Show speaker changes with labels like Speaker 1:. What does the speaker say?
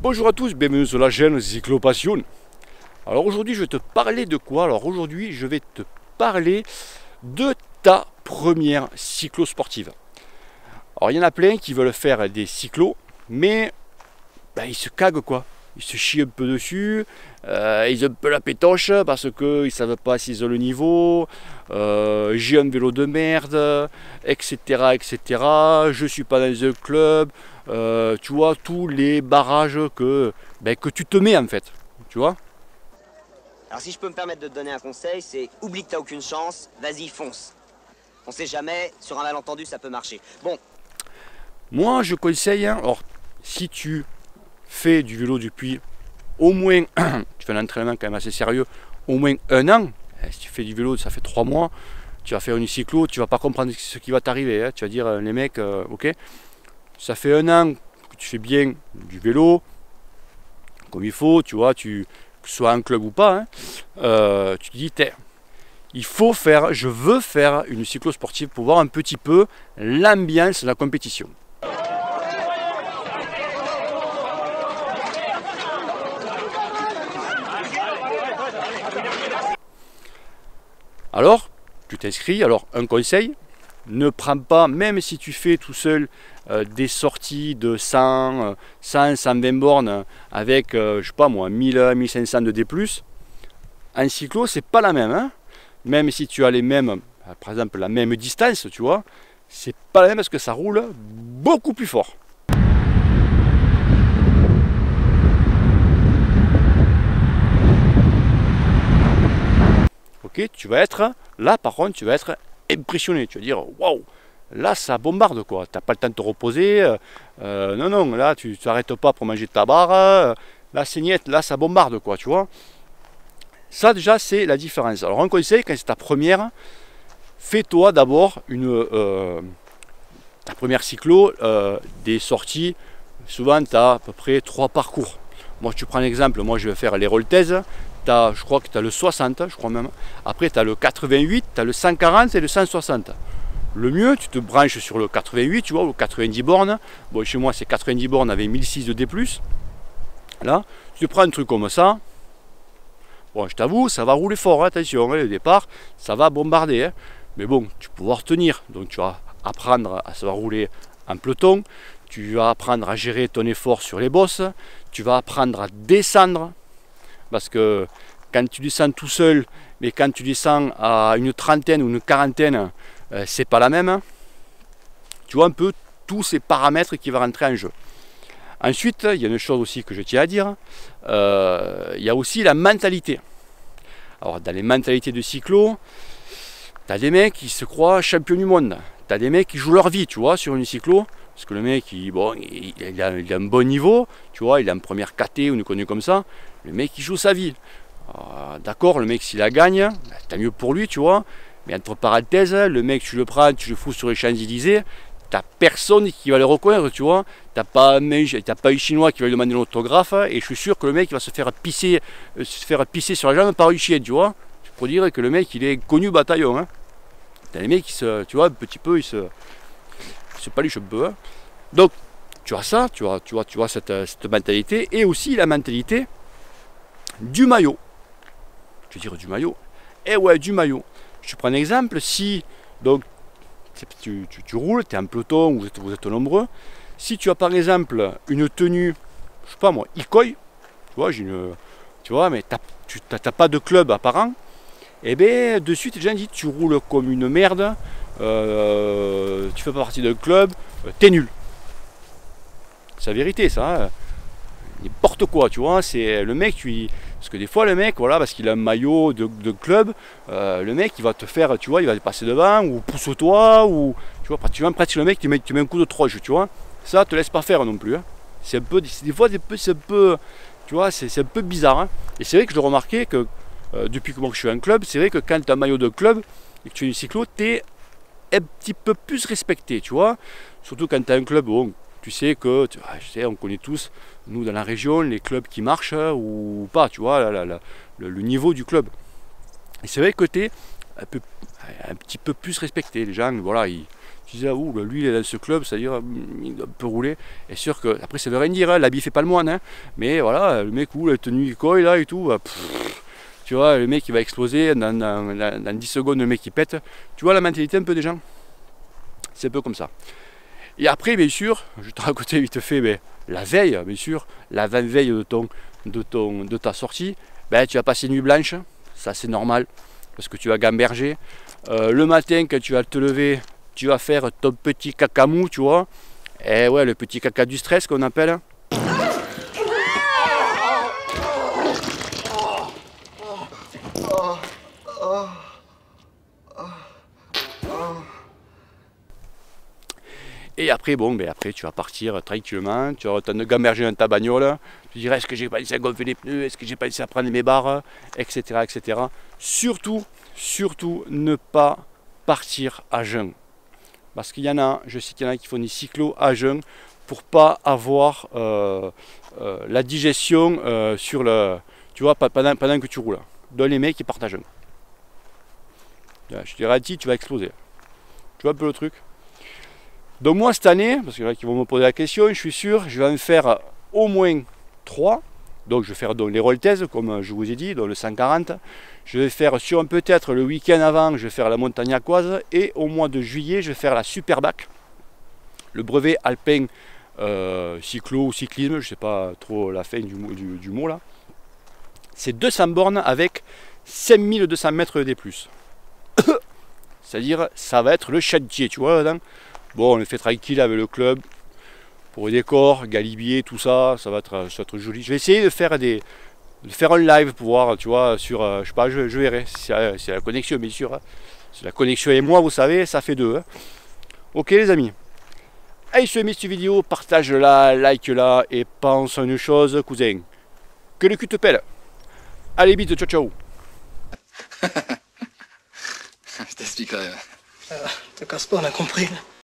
Speaker 1: Bonjour à tous, bienvenue sur la chaîne Cyclopassion. Alors aujourd'hui je vais te parler de quoi? Alors aujourd'hui je vais te parler de ta première cyclo-sportive. Alors il y en a plein qui veulent faire des cyclos, mais ils se caguent quoi. Ils se chient un peu dessus, ils ont un peu la pétoche parce qu'ils ne savent pas s'ils ont le niveau, j'ai un vélo de merde, etc. etc. Je ne suis pas dans un club, tu vois, tous les barrages que tu te mets en fait, tu vois.
Speaker 2: Alors si je peux me permettre de te donner un conseil, c'est oublie que t'as aucune chance, vas-y fonce. On sait jamais, sur un malentendu ça peut marcher. Bon.
Speaker 1: Moi je conseille, alors si tu fais du vélo depuis au moins, tu fais un entraînement quand même assez sérieux, au moins un an, si tu fais du vélo ça fait 3 mois, tu vas faire une cyclo, tu vas pas comprendre ce qui va t'arriver, hein. Tu vas dire les mecs, ok, ça fait un an que tu fais bien du vélo, comme il faut, tu vois, que ce soit un club ou pas, hein, tu te dis, je veux faire une cyclo sportive pour voir un petit peu l'ambiance de la compétition. Alors, tu t'inscris. Alors, un conseil, ne prends pas, même si tu fais tout seul des sorties de 100, 120 bornes avec, je sais pas moi, 1000, 1500 de D+, en cyclo, c'est pas la même. Hein. Même si tu as les mêmes, par exemple, la même distance, tu vois, c'est pas la même parce que ça roule beaucoup plus fort. Ok, tu vas être, là par contre, tu vas être impressionné. Tu vas dire, waouh, là ça bombarde quoi. Tu n'as pas le temps de te reposer. Non, là tu t'arrêtes pas pour manger ta barre. Là c'est niette, là ça bombarde quoi, tu vois. Ça déjà c'est la différence. Alors un conseil, quand c'est ta première, fais-toi d'abord ta première cyclo, des sorties. Souvent tu as à peu près 3 parcours. Moi je te prends un exemple, moi je vais faire les Roltaises. Je crois que tu as le 60, je crois même. Après, tu as le 88, tu as le 140 et le 160. Le mieux, tu te branches sur le 88, tu vois, ou 90 bornes. Bon, chez moi, c'est 90 bornes avec 1006 de D+. Là, tu te prends un truc comme ça. Bon, je t'avoue, ça va rouler fort, hein, attention, hein, au départ, ça va bombarder. Hein. Mais bon, tu vas pouvoir tenir. Donc, tu vas apprendre à savoir rouler en peloton. Tu vas apprendre à gérer ton effort sur les bosses. Tu vas apprendre à descendre. Parce que quand tu descends tout seul, mais quand tu descends à une trentaine ou une quarantaine, c'est pas la même. Tu vois un peu tous ces paramètres qui vont rentrer en jeu. Ensuite, il y a une chose aussi que je tiens à dire, il y a aussi la mentalité. Alors dans les mentalités de cyclo, tu as des mecs qui se croient champions du monde. Tu as des mecs qui jouent leur vie, tu vois, sur une cyclo. Parce que le mec, il a un bon niveau, tu vois, il est en première KT ou une connerie comme ça. Le mec, il joue sa vie. D'accord, le mec, s'il la gagne, tant mieux pour lui, tu vois. Mais entre parenthèses, le mec, tu le prends, tu le fous sur les Champs-Élysées, t'as personne qui va le reconnaître, tu vois. T'as pas un Chinois qui va lui demander l'autographe, et je suis sûr que le mec, il va se faire pisser sur la jambe par une chienne, tu vois. Je peux dire que le mec, il est connu bataillon. Hein. T'as les mecs qui tu vois, un petit peu, ils se paluchent un peu. Hein. Donc, tu as ça, tu vois cette mentalité, et aussi la mentalité du maillot. Je veux dire du maillot. Eh ouais, du maillot. Je te prends un exemple, si donc tu roules, tu es en peloton, vous êtes nombreux, si tu as par exemple une tenue, je sais pas moi, Ikoi, tu vois, mais tu n'as pas de club apparent, et bien de suite les gens disent tu roules comme une merde, tu fais pas partie d'un club, t'es nul. C'est la vérité ça, hein. N'importe quoi, tu vois, c'est le mec, parce que des fois le mec, voilà, parce qu'il a un maillot de club, le mec il va te faire, tu vois, il va te passer devant, ou pousse-toi, ou tu vois, pratiquement presque le mec, tu mets un coup de troche, tu vois, ça te laisse pas faire non plus, hein. C'est un peu, des fois c'est un peu, tu vois, c'est un peu bizarre, hein. Et c'est vrai que je l'ai remarqué que depuis que moi je suis en club, c'est vrai que quand tu as un maillot de club et que tu es une cyclo, tu es un petit peu plus respecté, tu vois, surtout quand tu as un club, bon, tu sais que, on connaît tous, nous dans la région, les clubs qui marchent ou pas, tu vois, le niveau du club. Et c'est vrai que tu es un petit peu plus respecté. Les gens, voilà, Tu disais, ouh, lui il est dans ce club, c'est-à-dire il peut rouler. Et sûr que, après ça veut rien dire, hein, l'habit fait pas le moine, hein, mais voilà, le mec où la tenue coille là et tout, tu vois, le mec il va exploser, dans 10 secondes le mec il pète. Tu vois la mentalité un peu des gens, c'est un peu comme ça. Et après, bien sûr, je te racontais vite fait, mais la veille, bien sûr, la veille de ta sortie, ben, tu vas passer nuit blanche, ça c'est normal, parce que tu vas gamberger. Le matin, quand tu vas te lever, tu vas faire ton petit caca mou, tu vois. Et ouais, le petit caca du stress qu'on appelle. Et après, bon, ben après tu vas partir tranquillement, tu vas t'en gamberger dans ta bagnole, tu dirais est-ce que j'ai pensé à gonfler les pneus, est-ce que j'ai pensé à prendre mes barres, etc. etc. Surtout, ne pas partir à jeun. Parce qu'il y en a, je sais qu'il y en a qui font des cyclos à jeun pour pas avoir la digestion sur le. Tu vois, pendant que tu roules. Dans les mecs qui partent à jeun. Je te dirais, tu vas exploser. Tu vois un peu le truc. Donc moi cette année, parce qu'il y en a qui vont me poser la question, je suis sûr, je vais en faire au moins 3. Donc je vais faire donc les roll thèses, comme je vous ai dit, dans le 140. Je vais faire sur peut-être le week-end avant, je vais faire la montagne aquoise. Et au mois de juillet, je vais faire la Superbac, le brevet alpin cyclo ou cyclisme, je ne sais pas trop la fin du mot là. C'est 200 bornes avec 5200 mètres des plus. C'est-à-dire, ça va être le chantier, tu vois là. Bon, on le fait tranquille avec le club, pour les décors, galibier, tout ça, ça va être joli. Je vais essayer de faire un live pour voir, tu vois, sur, je sais pas, je verrai, c'est la connexion, bien sûr. Hein. C'est la connexion et moi, vous savez, ça fait deux. Hein. Ok les amis. Allez, si tu as aimé cette vidéo, partage-la, like-la, et pense à une chose, cousin. Que le cul te pèle. Allez, bite, ciao, ciao.
Speaker 3: Je t'expliquerai.
Speaker 4: Te casse pas, on a compris.